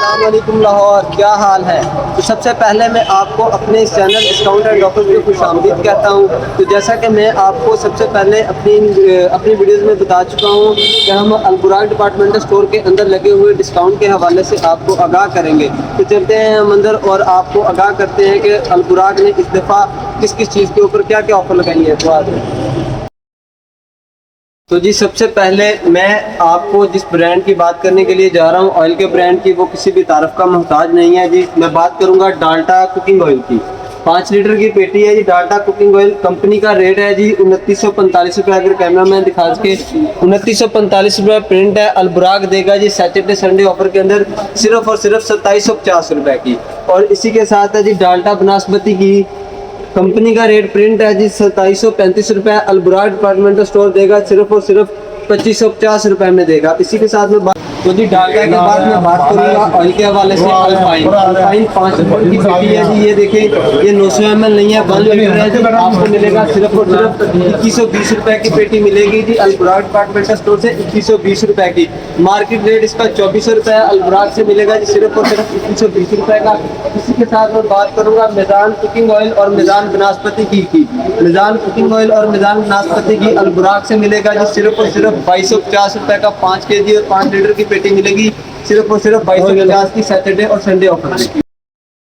अस्सलाम वालेकुम लाहौर, क्या हाल है। तो सबसे पहले मैं आपको अपने इस चैनल डिस्काउंट एंड ऑफर की खुशामदीद कहता हूँ। तो जैसा कि मैं आपको सबसे पहले अपनी वीडियोज़ में बता चुका हूँ कि हम अलबुराक डिपार्टमेंटल स्टोर के अंदर लगे हुए डिस्काउंट के हवाले से आपको आगाह करेंगे। तो चलते हैं हम अंदर और आपको आगाह करते हैं कि अलबुराक ने इस दफ़ा किस किस चीज़ के ऊपर क्या क्या ऑफ़र लगाई है। तो जी सबसे पहले मैं आपको जिस ब्रांड की बात करने के लिए जा रहा हूँ ऑयल के ब्रांड की, वो किसी भी तारफ़ का मोहताज नहीं है जी। मैं बात करूँगा डाल्टा कुकिंग ऑयल की। 5 लीटर की पेटी है जी डाल्टा कुकिंग ऑयल। कंपनी का रेट है जी 2945 रुपये। अगर कैमरा मैन दिखा सके 2945 रुपये प्रिंट है। अलबुराक देगा जी सैटरडे संडे ऑफर के अंदर सिर्फ और सिर्फ 2750 रुपये की। और इसी के साथ है जी डाल्टा बनास्पति की। कंपनी का रेट प्रिंट है जी 2735 रुपये। अलबुराक डिपार्टमेंटल स्टोर देगा सिर्फ और सिर्फ 2550 रुपये में देगा। इसी के साथ में तो जी डाल्टा के बाद मैं बात करूँगा ऑयल के हवाले से। अल्पाइन 5 लीटर की पेटी है जी। ये देखें, ये 900 ml नहीं है, 1 लीटर है जी। आपको मिलेगा सिर्फ और सिर्फ 2120 रुपये की पेटी मिलेगी जी अलबुराक डिपार्टमेंटल स्टोर से। 2120 रुपये की मार्केट रेट इसका 2400 रुपये है। अलबुराक से मिलेगा जी सिर्फ और सिर्फ 2120 रुपये का। इसी के साथ मैं बात करूँगा मिजान कुकिंग ऑयल और मिजान बनास्पति की। मिजान कुकिंग ऑयल और मिजान बनास्पति की अलबुराक से मिलेगा जी सिर्फ और सिर्फ 2250 रुपये का 5 kg और 5 लीटर की पेटी मिलेगी सिर्फ और सिर्फ 2250 की सैटरडे और संडे ऑफर में।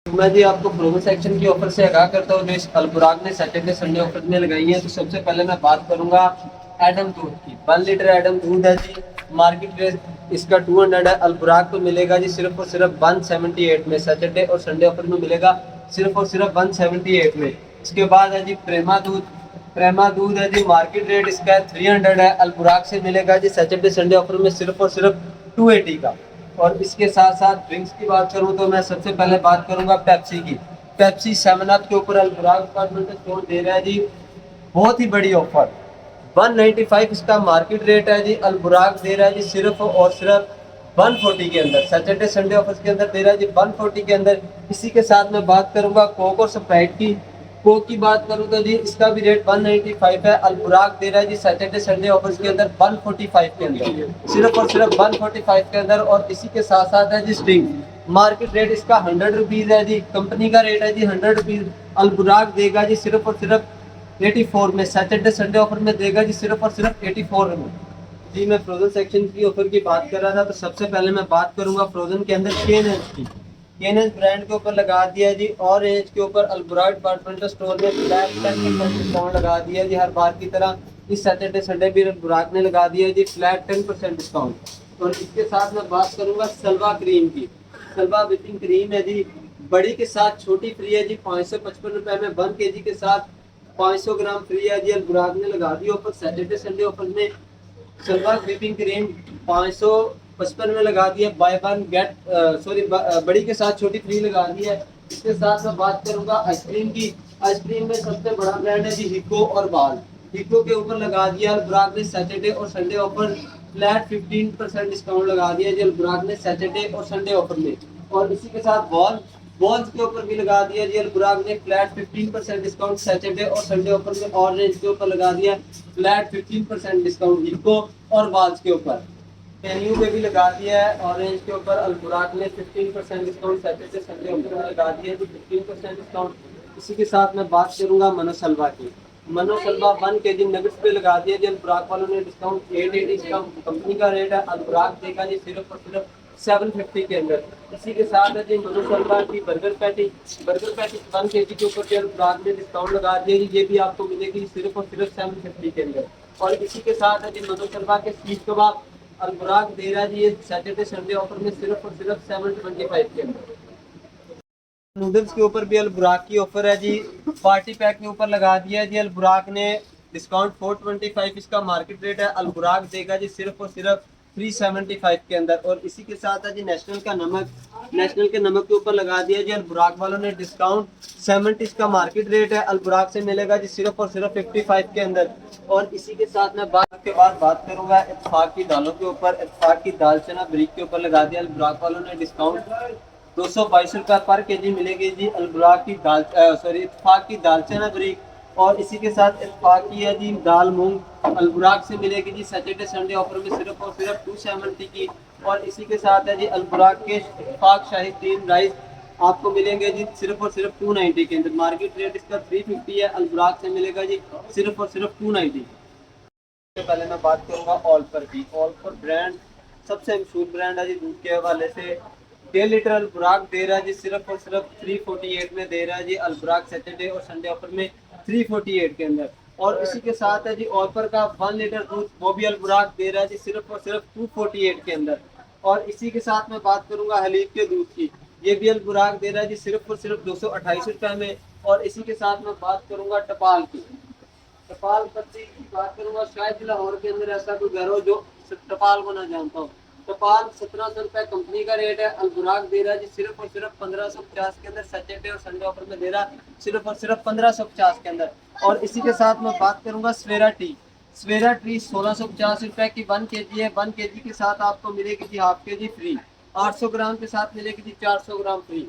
मैं जी आपको फ्रोजन सेक्शन की ऑफर से आगाह करता हूँ जो इस अलबुराक ने सैटरडे संडे ऑफर में लगाई है। तो सबसे पहले मैं बात करूंगा एडम दूध की। 1 लीटर एडम दूध है जी। मार्केट रेट इसका 200 है। अलबुराक को मिलेगा जी सिर्फ और सिर्फ 178 में। सैटरडे और संडे ऑफर में मिलेगा सिर्फ और सिर्फ 178 में। इसके बाद है जी प्रेमा दूध। प्रेमा दूध है जी। मार्केट रेट इसका 300 है। अलबुराक से मिलेगा जी सैटरडे संडे ऑफर में सिर्फ और सिर्फ 280 का। और इसके साथ साथ ड्रिंक्स की बात करूं तो मैं सबसे पहले बात करूंगा पेप्सी की। पेप्सी 7 अप के ऊपर अलबुराक डिपार्टमेंटल स्टोर दे रहा है जी बहुत ही बड़ी ऑफर। 195 इसका मार्केट रेट है जी। अलबुराक दे रहा है जी सिर्फ और सिर्फ 140 के अंदर। सैटरडे संडे ऑफर के अंदर दे रहा है जी 140 के अंदर। इसी के साथ मैं बात करूंगा कोक और स्प्राइट की। कोक की बात करूं तो जी इसका भी रेट 195 है। अलबुराक दे रहा है जी सैटरडे संडे ऑफर्स के अंदर 145 के अंदर। सिर्फ और सिर्फ 145 के अंदर। और इसी के साथ साथ है जी स्टिंग। मार्केट रेट इसका 100 रुपीज़ है जी। कंपनी का रेट है जी 100 रुपीज़। अलबुराक देगा जी सिर्फ और सिर्फ 84 में। सैटरडे संडे ऑफर में देगा जी सिर्फ और सिर्फ 84 में। जी मैं फ्रोजन सेक्शन की ऑफर की बात कर रहा था। तो सबसे पहले मैं बात करूंगा फ्रोजन के अंदर केनज की। केनज ब्रांड के ऊपर लगा दिया जी ऑरेंज के ऊपर अलबुराक डिपार्टमेंटल स्टोर में फ्लैट 10% डिस्काउंट लगा दिया जी। हर बार की तरह इस सैटरडे संडे भी अलबुराक ने लगा दिया जी फ्लैट 10% डिस्काउंट। और इसके साथ मैं बात करूंगा सलवा क्रीम की। सलवा विपिंग क्रीम है जी। बड़ी के साथ छोटी फ्री है जी 555 रुपये में। 1 kg के साथ 500 ग्राम फ्री है जी। अलबुराक ने लगा the offer Saturday Sunday offer में। सलवा व्हिपिंग क्रीम 555 में लगा दिया। बाय वन गेट बड़ी के साथ छोटी फ्री लगा दी है। इसके साथ मैं बात करूंगा आइसक्रीम की। आइसक्रीम में सबसे बड़ा ब्रांड है जी हिको और बाल। हिको के ऊपर लगा दिया अलबुराक ने सैटरडे और संडे ऑफर फ्लैट 15% डिस्काउंट लगा दिया जी अलबुराक ने सैटरडे और संडे ऑफर में। और इसी के साथ बॉल्स के ऊपर भी लगा दिया जी अलबुराक ने फ्लैट 15% डिस्काउंट सैटरडे और संडे ऑफर में। ऑरेंज के ऊपर लगा दिया फ्लैट 15% डिस्काउंट हिको और बॉल्स के ऊपर। मेन्यू पे भी लगा दिया है ऑरेंज के ऊपर अलबुराक ने 15% डिस्काउंट सैटरडे संडे ऑफर में लगा दिया है तो 15% डिस्काउंट। इसी के साथ मैं बात करूंगा मनोसलवा की। मनोसलवा 1 kg नगेट्स पे लगा दिया जी अलबुराक वालों ने डिस्काउंट 880 इसका कंपनी का रेट है। अलबुराक देगा जी सिर्फ और सिर्फ 750 के अंदर। इसी के साथ है जी मनोसलवा की burger patty. Burger patty 1 kg के ऊपर जो अलबुराक ने डिस्काउंट लगा दिया जी ये भी आपको मिलेगी सिर्फ और सिर्फ 750 के अंदर। और इसी के साथ है जी मनोसलवा के सीख कबाब अलबुराक दे रहा है जी ये सैटरडे संडे ऑफर में सिर्फ और सिर्फ 725 के अंदर। नूडल्स के ऊपर भी अलबुराक की ऑफर है जी। पार्टी पैक के ऊपर लगा दिया है जी अलबुराक ने डिस्काउंट 425 इसका मार्केट रेट है। अलबुराक देगा जी सिर्फ और सिर्फ 375 के अंदर। और इसी के साथ है जी नेशनल का नमक। नेशनल के नमक के ऊपर लगा दिया जी अलबुराक वालों ने डिस्काउंट 70 इसका मार्केट रेट है। अलबुराक से मिलेगा जी सिर्फ और सिर्फ 55 के अंदर। और इसी के साथ मैं बात करूंगा इत्तेफाक की दालों के ऊपर। इत्तेफाक की दाल चना ब्रिक के ऊपर लगा दिया अलबुराक वालों ने डिस्काउंट 222 रुपये पर kg मिलेगी जी अलबुराक की इत्तेफाक की दाल चना ब्रिक। और इसी के साथ इत्तेफाक की है जी दाल मूंग अलबुराक से मिलेगी जी सैटरडे संडे ऑफर में सिर्फ और सिर्फ 270 की और इसी के साथ है जी अल्बुराक के इत्तेफाक शाही 3 राइस आपको मिलेंगे जी सिर्फ और सिर्फ 290 के अंदर। मार्केट रेट इसका 350 है, अल्बुराक से मिलेगा जी सिर्फ और सिर्फ 290। सबसे पहले मैं बात करूंगा ऑल्फर की। ऑल्फर ब्रांड सबसे मशहूर ब्रांड है जी दूध के हवाले से। 1.5 लीटर अल्बुराक दे रहा है जी सिर्फ और सिर्फ 348 में दे रहा है जी। अल्बुराक सैटरडे और संडे ऑफर में 348 के अंदर। और इसी के साथ है जी ऑल्फर का 1 लीटर दूध, वो भी अल्बुराक दे रहा है जी सिर्फ और सिर्फ 248 के अंदर। और इसी के साथ मैं बात करूंगा हलीब के दूध की। ये भी अल्बुराक दे रहा है जी सिर्फ और सिर्फ 228 रुपये में। और इसी के साथ मैं बात करूंगा टपाल की। टपाल पत्ती की बात करूंगा, शायद लाहौर के अंदर ऐसा कोई घर हो जो टपाल को ना जानता हो। टपाल 1700 रुपये कंपनी का रेट है। अल्बुराक दे रहा है जी सिर्फ और सिर्फ 1550 के अंदर। सैटरडे और संडे ऑफर में दे रहा सिर्फ और सिर्फ 1550 के अंदर। और इसी के साथ मैं बात करूंगा सवेरा टी। सवेरा टी 1650 रुपये की 1 kg है। 1 kg के साथ आपको मिलेगी जी हाफ के जी फ्री। 800 ग्राम के साथ मिलेगी जी 400 ग्राम फ्री।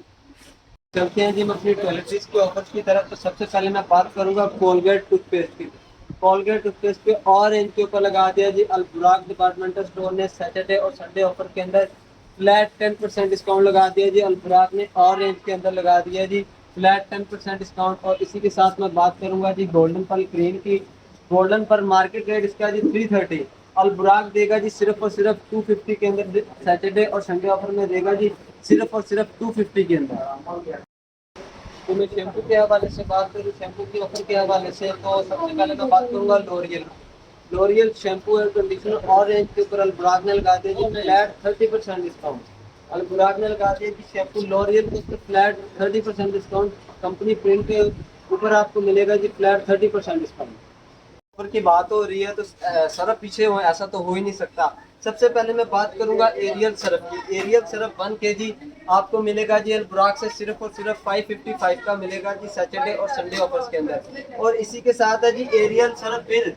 चलते हैं जी हम अपनी टॉयलेटरीज के ऑफर्स की तरफ। तो सबसे पहले मैं बात करूंगा कोलगेट टूथपेस्ट की। कोलगेट टूथपेस्ट पे और रेंज के ऊपर लगा दिया जी अल्बुराक डिपार्टमेंटल स्टोर ने सैटरडे और संडे ऑफर के अंदर फ्लैट 10% डिस्काउंट लगा दिया जी। अल्बुराक ने और रेंज के अंदर लगा दिया जी फ्लैट 10% डिस्काउंट। और इसी के साथ मैं बात करूंगा जी गोल्डन पर क्रीम की। गोल्डन पर मार्केट रेट इसका जी 330, अल्बुराक देगा जी सिर्फ और सिर्फ 250 के अंदर। सैटरडे और संडे ऑफर में देगा जी सिर्फ और सिर्फ 250 के अंदर। तो मैं शैम्पू के हवाले से बात करूँ, शैम्पू की ऑफर के हवाले से, तो सबसे पहले मैं बात करूँगा L'Oreal. L'Oreal shampoo and conditioner और रेंज के ऊपर अल्बुराक ने लगा दिया जी फ्लैट 30% डिस्काउंट। अल्बुराक ने लगा दिया कि शैम्पू लोरियल के ऊपर फ्लैट 30% डिस्काउंट। कंपनी प्रिंट के ऊपर आपको मिलेगा जी फ्लैट 30% डिस्काउंट। ऑफर की बात हो रही है तो सरफ पीछे हो ऐसा तो हो ही नहीं सकता। सबसे पहले मैं बात करूंगा एरियल सरफ की। एरियल सरफ 1 kg आपको मिलेगा जी अल्बुराक से सिर्फ और सिर्फ 555 का मिलेगा जी सैटरडे और संडे ऑफर्स के अंदर। और इसी के साथ है जी एरियल सरफ फिर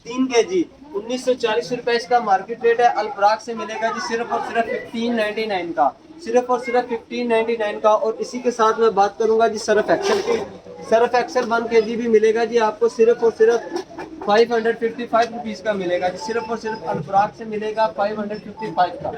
3 kg 1940 रुपए इसका मार्केट रेट है। अल्बुराक से मिलेगा जी सिर्फ और सिर्फ 1599 का, सिर्फ और सिर्फ 1599 का। और इसी के साथ मैं बात करूंगा जी सर्फ एक्सेल की। सर्फ एक्सेल 1 kg भी मिलेगा जी आपको सिर्फ और सिर्फ 555 रुपीज़ का मिलेगा जी। सिर्फ और सिर्फ अल्बुराक से मिलेगा 555 का।